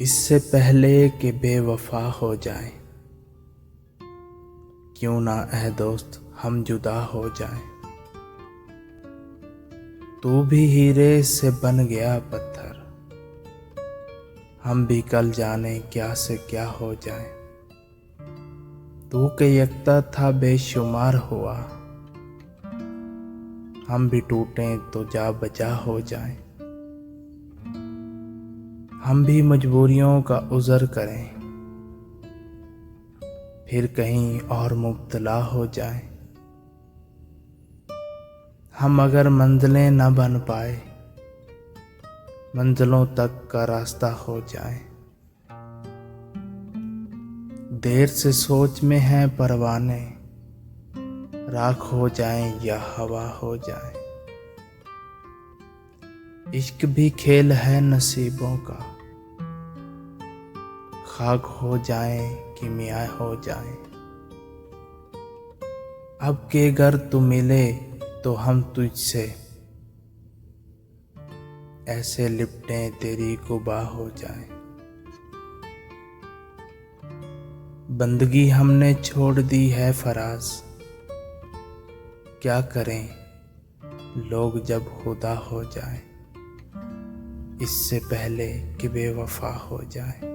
इससे पहले कि बेवफा हो जाए, क्यों ना ऐ दोस्त हम जुदा हो जाए। तू भी हीरे से बन गया पत्थर, हम भी कल जाने क्या से क्या हो जाए। तू के यकता था बेशुमार हुआ, हम भी टूटें तो जा बजा हो जाए। हम भी मजबूरियों का उज़र करें, फिर कहीं और मुब्तला हो जाए। हम अगर मंजिलें न बन पाए, मंजिलों तक का रास्ता हो जाए। देर से सोच में हैं परवाने, राख हो जाएं या हवा हो जाए। इश्क भी खेल है नसीबों का, खाक हो जाएं किमिया हो जाएं। अब के अगर तू मिले तो हम तुझसे ऐसे लिपटें तेरी कुबा हो जाए। बंदगी हमने छोड़ दी है फराज, क्या करें लोग जब खुदा हो जाए। इससे पहले कि बेवफा हो जाए।